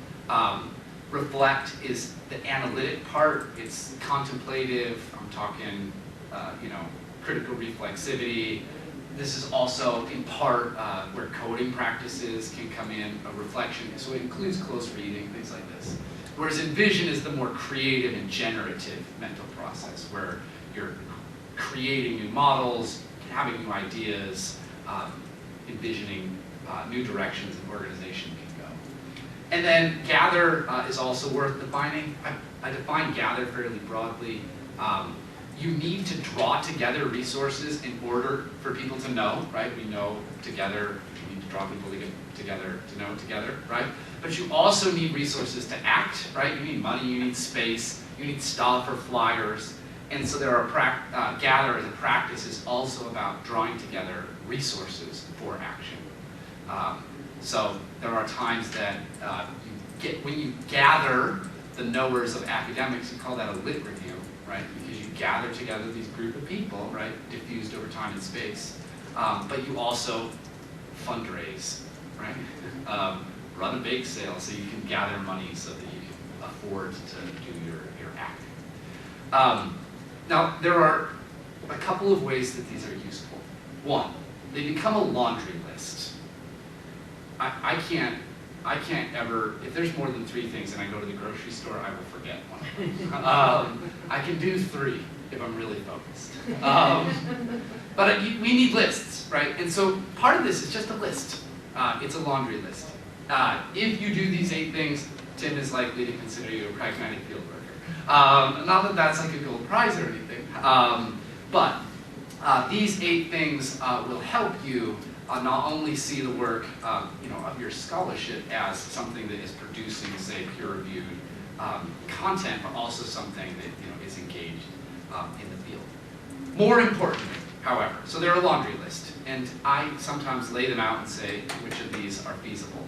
Reflect is the analytic part. It's contemplative. I'm talking, critical reflexivity. This is also in part where coding practices can come in, a reflection. So it includes close reading, things like this. Whereas envision is the more creative and generative mental process where you're creating new models, having new ideas, envisioning new directions an organization can go. And then gather is also worth defining. I define gather fairly broadly. You need to draw together resources in order for people to know, right? We know together, you need to draw people together to know together, right? But you also need resources to act, right? You need money, you need space, you need stuff or flyers. And so there are gather as a practice is also about drawing together resources for action. So there are times that when you gather the knowers of academics, you call that a lit review, right? Because you gather together these group of people, right, diffused over time and space. But you also fundraise, right? Run a bake sale so you can gather money so that you can afford to do your acting. Now, there are a couple of ways that these are useful. One, they become a laundry list. I can't ever, if there's more than 3 things and I go to the grocery store, I will forget one of them. I can do 3 if I'm really focused. But we need lists, right? And so part of this is just a list. It's a laundry list. If you do these 8 things, Tim is likely to consider you a pragmatic field worker. Not that that's like a gold prize or anything, but these 8 things will help you not only see the work of your scholarship as something that is producing, say, peer-reviewed content, but also something that is engaged in the field. More importantly, however, so they're a laundry list, and I sometimes lay them out and say which of these are feasible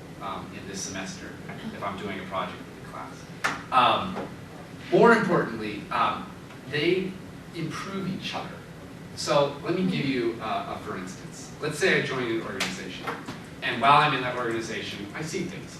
in this semester if I'm doing a project with the class. More importantly, they improve each other. So let me give you a for instance. Let's say I join an organization, and while I'm in that organization, I see things.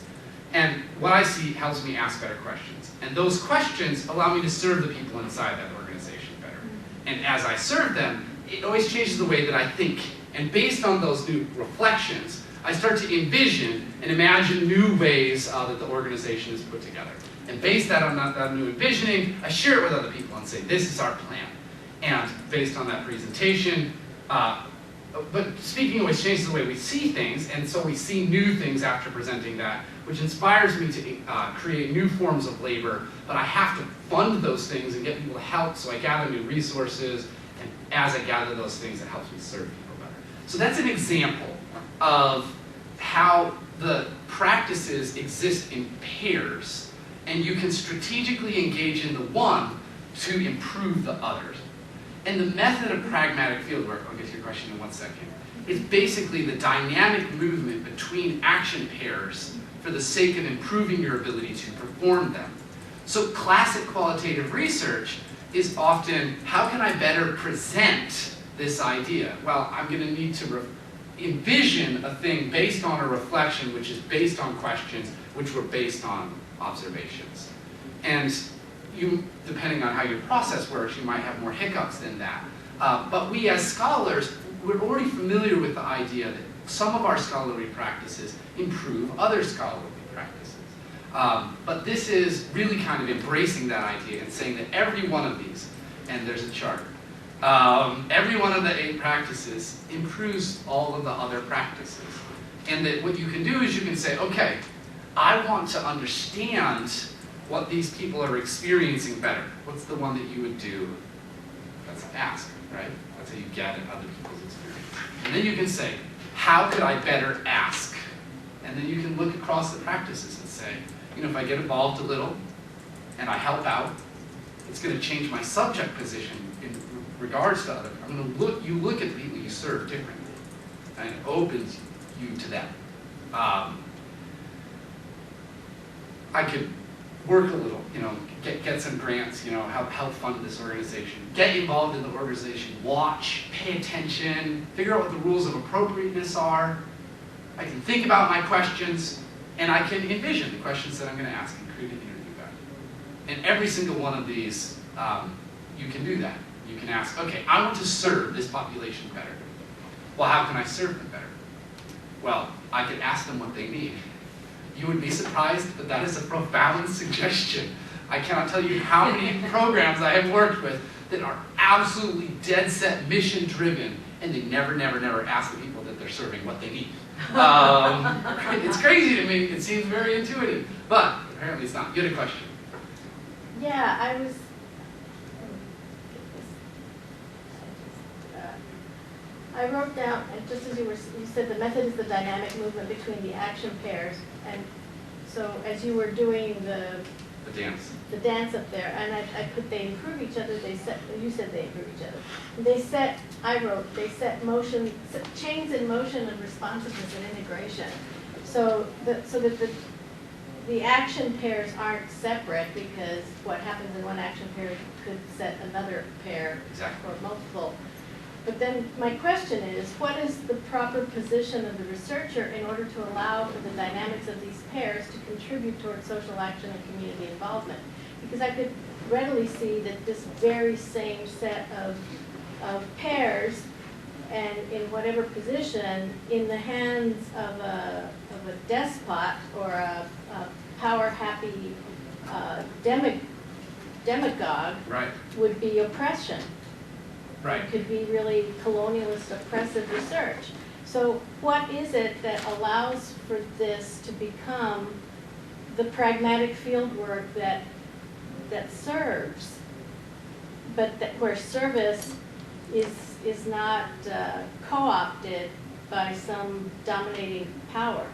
And what I see helps me ask better questions. And those questions allow me to serve the people inside that organization better. And as I serve them, it always changes the way that I think. And based on those new reflections, I start to envision and imagine new ways that the organization is put together. And based on that new envisioning, I share it with other people and say, this is our plan. And based on that presentation, but speaking always changes the way we see things, and so we see new things after presenting that, which inspires me to create new forms of labor, but I have to fund those things and get people to help, so I gather new resources, and as I gather those things, it helps me serve people better. So that's an example of how the practices exist in pairs, and you can strategically engage in the one to improve the others. And the method of pragmatic fieldwork, I'll get to your question in 1 second, is basically the dynamic movement between action pairs for the sake of improving your ability to perform them. So classic qualitative research is often, how can I better present this idea? Well, I'm going to need to envision a thing based on a reflection, which is based on questions, which were based on observations. And you, depending on how your process works, you might have more hiccups than that. But we as scholars, we're already familiar with the idea that some of our scholarly practices improve other scholarly practices. But this is really kind of embracing that idea and saying that every one of these, and there's a chart, every one of the 8 practices improves all of the other practices. And that what you can do is you can say, okay, I want to understand what these people are experiencing better. What's the one that you would do? That's ask, right? That's how you get at other people's experience. And then you can say, how could I better ask? And then you can look across the practices and say, if I get involved a little and I help out, it's going to change my subject position in regards to other. You look at the people you serve differently, and it opens you to them. I could work a little, get some grants, help fund this organization, get involved in the organization, watch, pay attention, figure out what the rules of appropriateness are. I can think about my questions, and I can envision the questions that I'm going to ask and create an interview about it. And every single one of these, you can do that. You can ask, okay, I want to serve this population better. Well, how can I serve them better? Well, I could ask them what they need. You would be surprised, but that is a profound suggestion. I cannot tell you how many programs I have worked with that are absolutely dead set, mission driven, and they never ask the people that they're serving what they need. It's crazy to me. It seems very intuitive, but apparently it's not. You had a question. Yeah, I wrote down, and just as you said, the method is the dynamic movement between the action pairs, and so as you were doing the dance up there, and I put they improve each other. You said they improve each other. I wrote they set motion, chains in motion of responsiveness and integration. So that the action pairs aren't separate, because what happens in one action pair could set another pair Exactly. or multiple. But then my question is, what is the proper position of the researcher in order to allow for the dynamics of these pairs to contribute towards social action and community involvement? Because I could readily see that this very same set of pairs, and in whatever position, in the hands of a despot or a power-happy demagogue, Right. would be oppression. Right. It could be really colonialist, oppressive research. So what is it that allows for this to become the pragmatic fieldwork that serves, but that where service is not co-opted by some dominating power?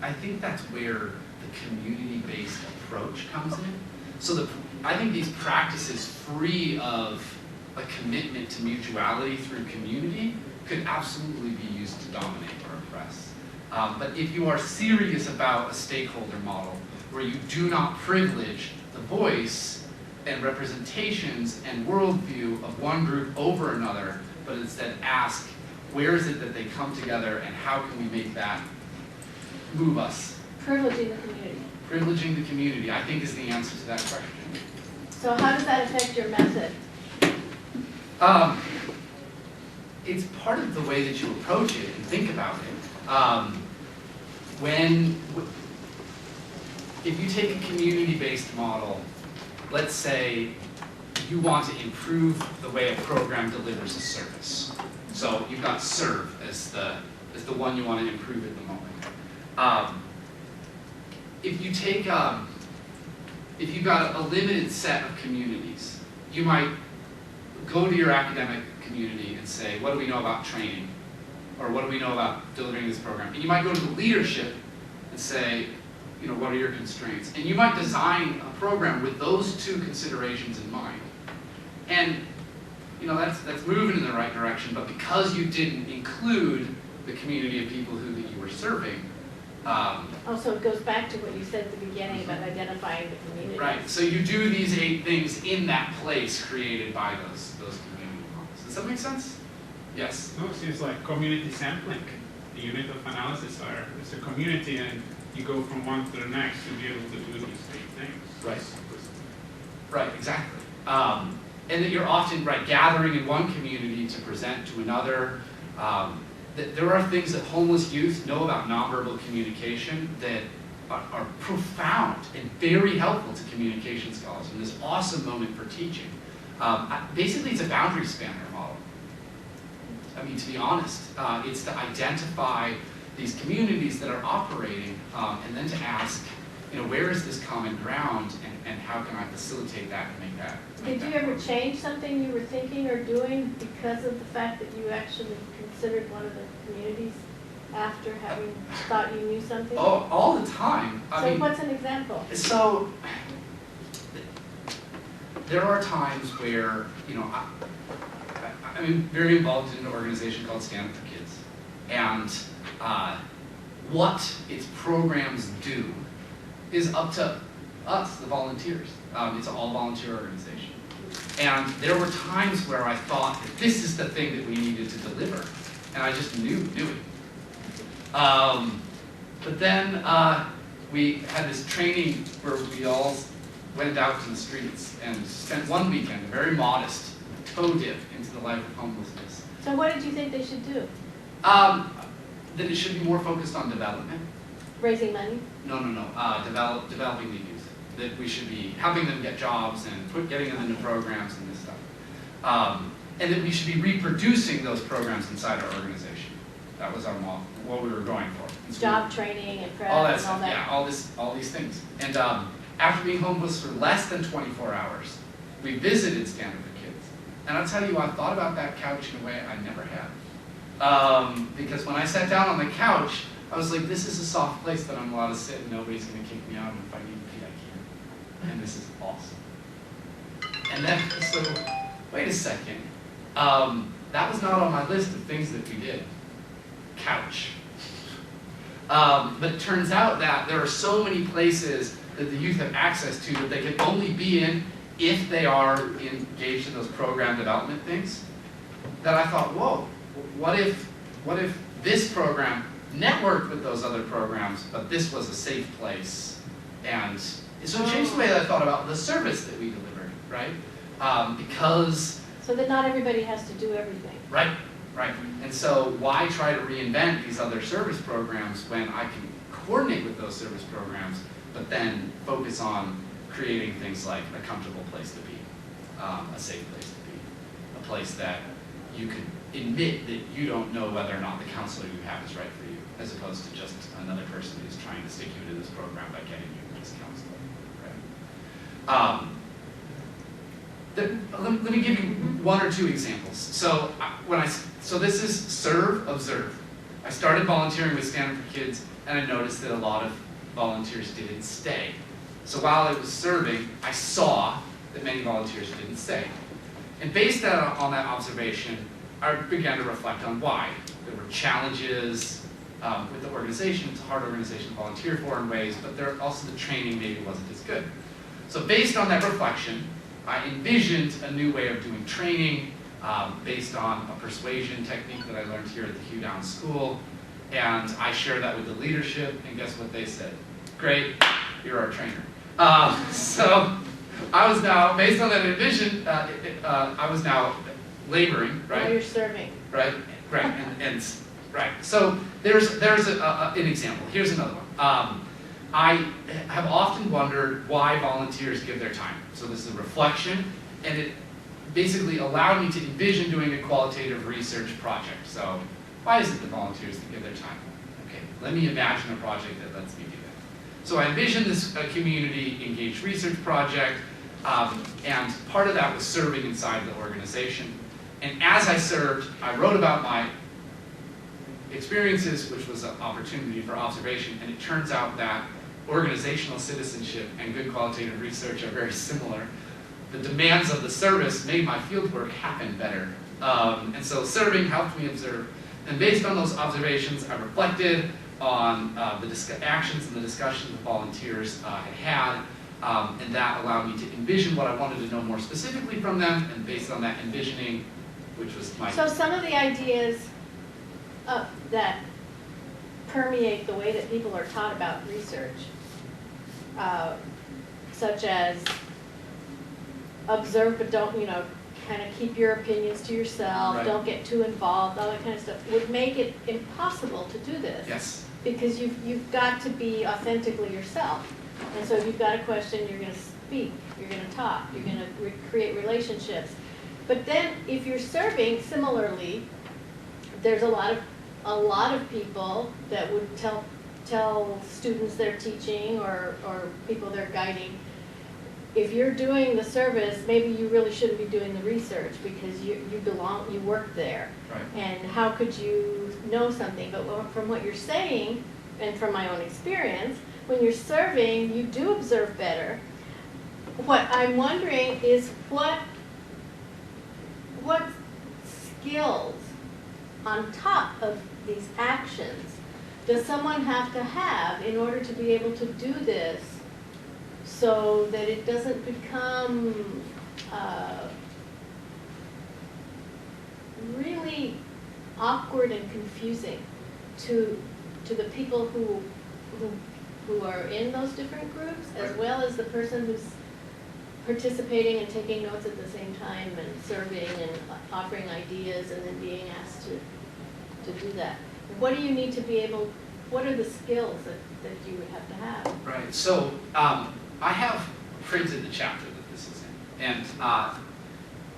I think that's where the community-based approach comes in. So I think these practices free of a commitment to mutuality through community could absolutely be used to dominate or oppress. But if you are serious about a stakeholder model where you do not privilege the voice and representations and worldview of one group over another, but instead ask, where is it that they come together and how can we make that move us? Privileging the community. Privileging the community, I think, is the answer to that question. So how does that affect your method? It's part of the way that you approach it and think about it. If you take a community-based model, let's say you want to improve the way a program delivers a service. So you've got serve as the one you want to improve at the moment. If you've got a limited set of communities, you might go to your academic community and say, what do we know about training? Or what do we know about delivering this program? And you might go to the leadership and say, what are your constraints? And you might design a program with those two considerations in mind. And that's moving in the right direction, but because you didn't include the community of people that you were serving. Also, it goes back to what you said at the beginning about identifying the community. Right, so you do these 8 things in that place created by those community models. Does that make sense? Yes? No, it seems like community sampling. The unit of analysis it's a community, and you go from one to the next to be able to do these 8 things. Right. Right, exactly. And that you're often, gathering in one community to present to another. There are things that homeless youth know about nonverbal communication that are profound and very helpful to communication scholars, and this awesome moment for teaching. Basically, it's a boundary spanner model. I mean, to be honest, it's to identify these communities that are operating, and then to ask, where is this common ground, and how can I facilitate that and make that? Did you ever change something you were thinking or doing because of the fact that you actually considered one of the communities after having thought you knew something? Oh, all the time. So what's an example? So there are times where, I'm very involved in an organization called Stand Up for Kids. And what its programs do is up to us, the volunteers. It's an all-volunteer organization. And there were times where I thought that this is the thing that we needed to deliver. And I just knew it. But then we had this training where we all went out to the streets and spent one weekend, a very modest toe dip into the life of homelessness. So what did you think they should do? That it should be more focused on development. Raising money? No. Developing the youth. That we should be helping them get jobs and getting them into programs and this stuff. And that we should be reproducing those programs inside our organization. That was our model, what we were going for. Job training and prep all that and stuff, all that. yeah, all these things. And after being homeless for less than 24 hours, we visited Stand Up for Kids. And I'll tell you, I thought about that couch in a way I never had. Because when I sat down on the couch, I was like, this is a soft place that I'm allowed to sit and nobody's going to kick me out, and if I need to pee, I can. And this is awesome. And then, so, wait a second. That was not on my list of things that we did. Couch. But it turns out that there are so many places that the youth have access to that they can only be in if they are engaged in those program development things, that I thought, whoa, what if this program networked with those other programs, but this was a safe place? And so it changed the way that I thought about the service that we delivered, right? Because... So that not everybody has to do everything. Right. Right, and so why try to reinvent these other service programs when I can coordinate with those service programs, but then focus on creating things like a comfortable place to be, a safe place to be, a place that you can admit that you don't know whether or not the counselor you have is right for you, as opposed to just another person who's trying to stick you into this program by getting you this counselor, right? Let me give you one or two examples. So so this is serve, observe. I started volunteering with Stand for Kids, and I noticed that a lot of volunteers didn't stay. So while I was serving, I saw that many volunteers didn't stay. And based on that observation, I began to reflect on why. There were challenges with the organization. It's a hard organization to volunteer for in ways, but there also the training maybe wasn't as good. So based on that reflection, I envisioned a new way of doing training based on a persuasion technique that I learned here at the Hugh Downs School. And I shared that with the leadership, and guess what they said? Great, you're our trainer. So I was now, based on that envision, I was now laboring, right? While you're serving. Right, right, and right. So there's an example. Here's another one. I have often wondered why volunteers give their time. So this is a reflection, and it basically allowed me to envision doing a qualitative research project. So why is it that volunteers give their time? Okay, let me imagine a project that lets me do that. So I envisioned this community engaged research project, and part of that was serving inside the organization. And as I served, I wrote about my experiences, which was an opportunity for observation, and it turns out that organizational citizenship and good qualitative research are very similar. The demands of the service made my fieldwork happen better. And so serving helped me observe. And based on those observations, I reflected on the actions and the discussions the volunteers had, and that allowed me to envision what I wanted to know more specifically from them, and based on that envisioning, which was my... So some of the ideas that permeate the way that people are taught about research, such as observe but don't, kind of keep your opinions to yourself, Right. Don't get too involved, all that kind of stuff, would make it impossible to do this. Yes. Because you've got to be authentically yourself. And so if you've got a question, you're going to speak, you're going to talk, you're going to create relationships. But then if you're serving, similarly, there's a lot of people that would tell students they're teaching or people they're guiding, if you're doing the service, maybe you really shouldn't be doing the research because you work there. Right. And how could you know something? But from what you're saying, and from my own experience, when you're serving, you do observe better. What I'm wondering is what skills on top of these actions does someone have to have in order to be able to do this so that it doesn't become really awkward and confusing to the people who are in those different groups, as well as the person who's participating and taking notes at the same time and serving and offering ideas and then being asked to do that. What do you need to be able, what are the skills that you would have to have? Right, so I have printed the chapter that this is in, and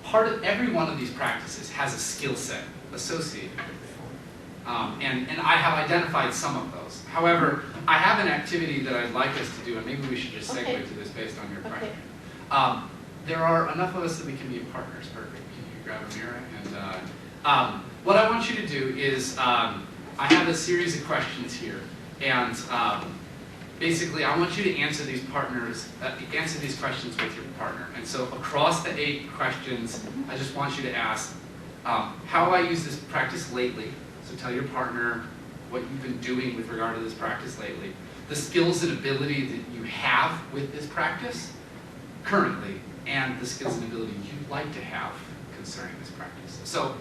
part of every one of these practices has a skill set associated with it. And I have identified some of those. However, I have an activity that I'd like us to do, and maybe we should just segue to this based on your question. There are enough of us that we can be partners. Perfect. Can you grab a mirror? And what I want you to do is, I have a series of questions here, and basically, I want you to answer these questions with your partner. And so, across the 8 questions, I just want you to ask, how have I used this practice lately? So tell your partner what you've been doing with regard to this practice lately, the skills and ability that you have with this practice currently, and the skills and ability you'd like to have concerning this practice. So